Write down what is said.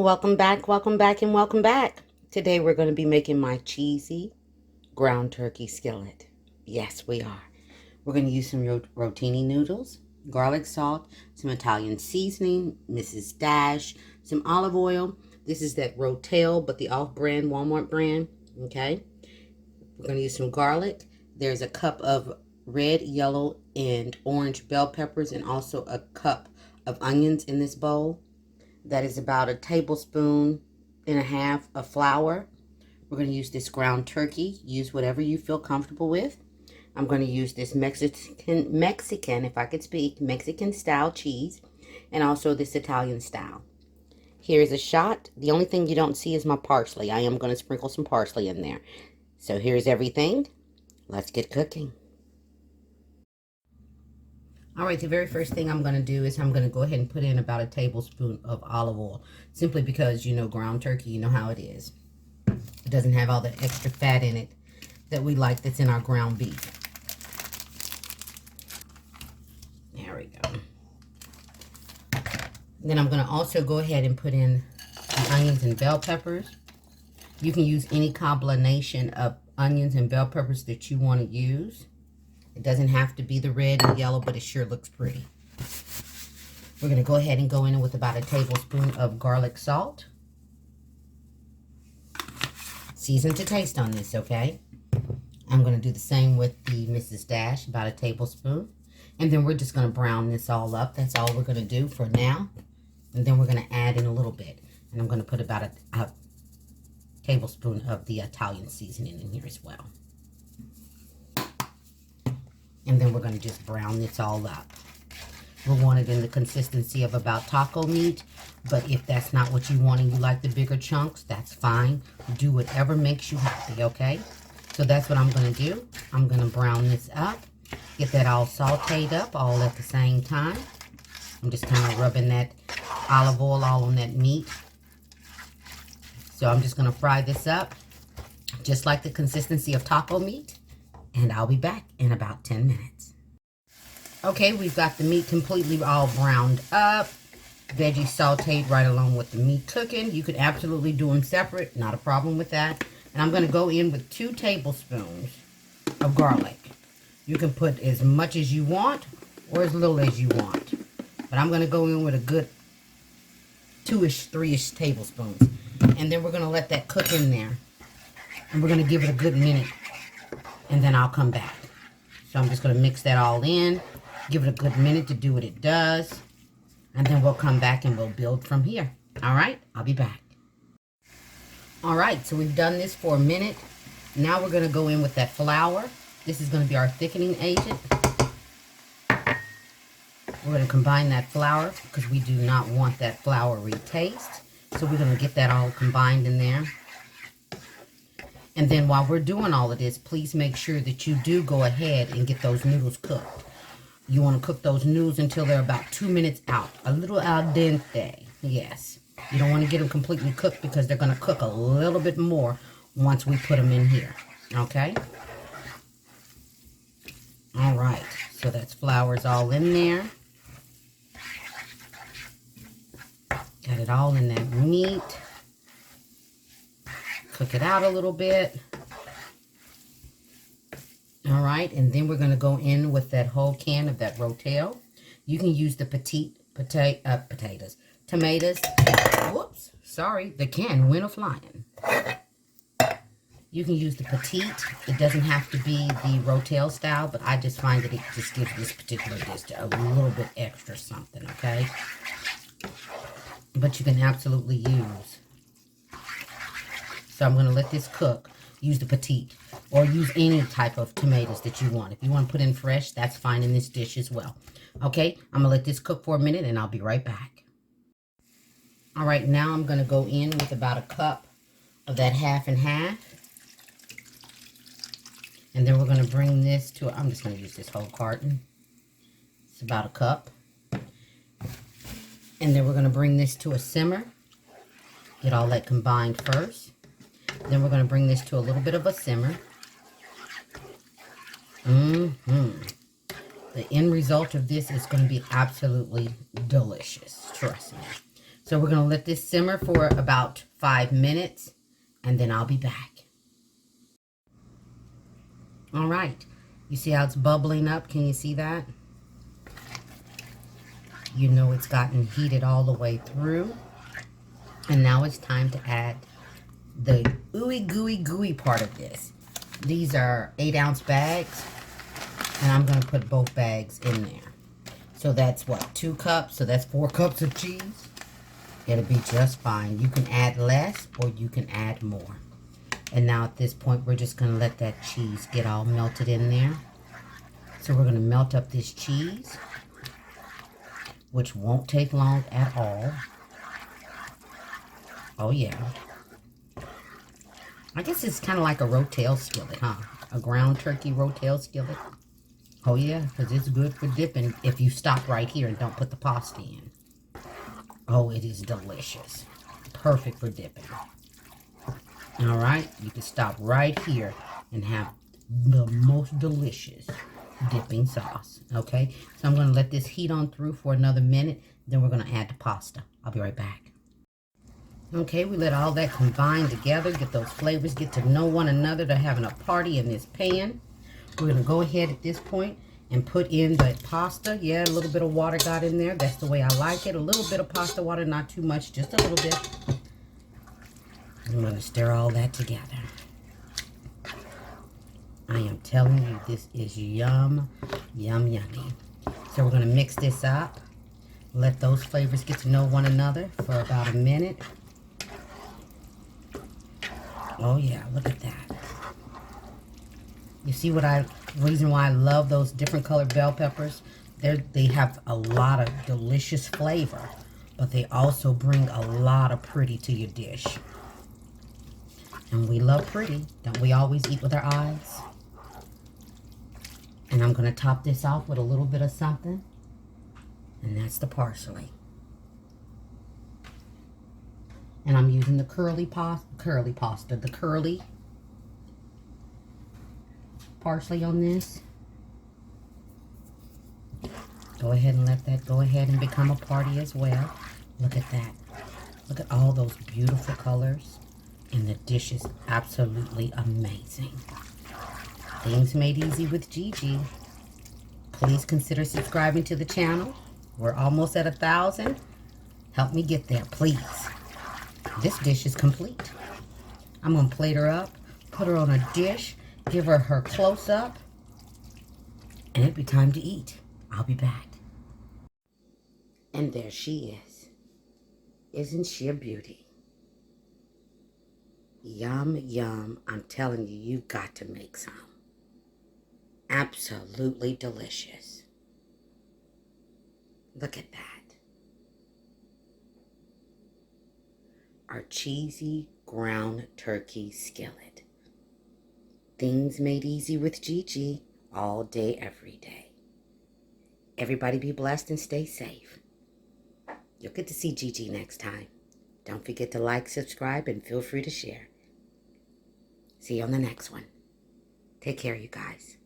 welcome back, and welcome back. Today we're going to be making my cheesy ground turkey skillet. Yes, we are. We're going to use some rotini noodles, garlic salt, some Italian seasoning, Mrs. Dash, some olive oil. This is that Rotel, but the off-brand, Walmart brand, okay? We're going to use some garlic. There's a cup of red, yellow, and orange bell peppers, and also a cup of onions in this bowl. That is about 1.5 tablespoons of flour. We're going to use this ground turkey. Use whatever you feel comfortable with. I'm going to use this Mexican, if I could speak, Mexican style cheese, and also this Italian style. Here's a shot. The only thing you don't see is my parsley. I am going to sprinkle some parsley in there. So here's everything. Let's get cooking. All right, the very first thing I'm going to do is I'm going to go ahead and put in about 1 tablespoon of olive oil. Simply because, you know, ground turkey, you know how it is. It doesn't have all that extra fat in it that we like that's in our ground beef. There we go. Then I'm going to also go ahead and put in the onions and bell peppers. You can use any combination of onions and bell peppers that you want to use. It doesn't have to be the red and yellow, but it sure looks pretty. We're going to go ahead and go in with about 1 tablespoon of garlic salt. Season to taste on this, okay? I'm going to do the same with the Mrs. Dash, about 1 tablespoon. And then we're just going to brown this all up. That's all we're going to do for now. And then we're going to add in a little bit. And I'm going to put about a tablespoon of the Italian seasoning in here as well. And then we're going to just brown this all up. We want it in the consistency of about taco meat. But if that's not what you want and you like the bigger chunks, that's fine. Do whatever makes you happy, okay? So that's what I'm going to do. I'm going to brown this up. Get that all sauteed up all at the same time. I'm just kind of rubbing that olive oil all on that meat. So I'm just going to fry this up just like the consistency of taco meat. And I'll be back in about 10 minutes. Okay, we've got the meat completely all browned up. Veggies sauteed right along with the meat cooking. You could absolutely do them separate. Not a problem with that. And I'm going to go in with 2 tablespoons of garlic. You can put as much as you want or as little as you want. But I'm going to go in with a good 2-ish, 3-ish tablespoons. And then we're going to let that cook in there. And we're going to give it a good minute. And then I'll come back. So I'm just going to mix that all in. Give it a good minute to do what it does. And then we'll come back and we'll build from here. All right, I'll be back. All right, so we've done this for a minute. Now we're going to go in with that flour. This is going to be our thickening agent. We're going to combine that flour because we do not want that floury taste. So we're going to get that all combined in there. And then while we're doing all of this, please make sure that you do go ahead and get those noodles cooked. You want to cook those noodles until they're about 2 minutes out. A little al dente, yes. You don't want to get them completely cooked because they're going to cook a little bit more once we put them in here, okay? All right, so that's flour's all in there. Got it all in that meat. Cook it out a little bit. All right, and then we're going to go in with that whole can of that Rotel. You can use the tomatoes. Whoops, sorry, the can went a-flying. You can use the petite. It doesn't have to be the Rotel style, but I just find that it just gives this particular dish a little bit extra something, okay? But you can absolutely use. So I'm going to let this cook. Use the petite or use any type of tomatoes that you want. If you want to put in fresh, that's fine in this dish as well. Okay, I'm going to let this cook for a minute and I'll be right back. All right, now I'm going to go in with about 1 cup of that half and half. And then we're going to bring this to, I'm just going to use this whole carton. It's about 1 cup. And then we're going to bring this to a simmer. Get all that combined first. Then we're going to bring this to a little bit of a simmer. The end result of this is going to be absolutely delicious. Trust me. So we're going to let this simmer for about 5 minutes, and then I'll be back. All right. You see how it's bubbling up? Can you see that? You know it's gotten heated all the way through. And now it's time to add the ooey gooey gooey part of this. These are 8-ounce bags, and I'm going to put both bags in there. So that's what, 2 cups? So that's 4 cups of cheese. It'll be just fine. You can add less or you can add more. And now at this point, we're just going to let that cheese get all melted in there. So we're going to melt up this cheese, which won't take long at all. Oh yeah. I guess it's kind of like a rotel skillet, huh? A ground turkey rotel skillet. Oh yeah, because it's good for dipping if you stop right here and don't put the pasta in. Oh, it is delicious. Perfect for dipping. All right, you can stop right here and have the most delicious dipping sauce. Okay, so I'm going to let this heat on through for another minute. Then we're going to add the pasta. I'll be right back. Okay, we let all that combine together, get those flavors, get to know one another. They're having a party in this pan. We're going to go ahead at this point and put in the pasta. Yeah, a little bit of water got in there. That's the way I like it. A little bit of pasta water, not too much, just a little bit. I'm going to stir all that together. I am telling you, this is yum, yum, yummy. So we're going to mix this up. Let those flavors get to know one another for about a minute. Oh yeah, look at that. You see reason why I love those different colored bell peppers? They have a lot of delicious flavor, but they also bring a lot of pretty to your dish. And we love pretty. Don't we always eat with our eyes? And I'm going to top this off with a little bit of something. And that's the parsley. And I'm using the curly parsley on this. Go ahead and let that go ahead and become a party as well. Look at that. Look at all those beautiful colors. And the dish is absolutely amazing. Things made easy with Gigi. Please consider subscribing to the channel. We're almost at 1,000. Help me get there, please. This dish is complete. I'm going to plate her up, put her on a dish, give her her close-up, and it'll be time to eat. I'll be back. And there she is. Isn't she a beauty? Yum, yum. I'm telling you, you've got to make some. Absolutely delicious. Look at that. Our cheesy ground turkey skillet. Things made easy with Gigi all day, every day. Everybody be blessed and stay safe. You'll get to see Gigi next time. Don't forget to like, subscribe, and feel free to share. See you on the next one. Take care, you guys.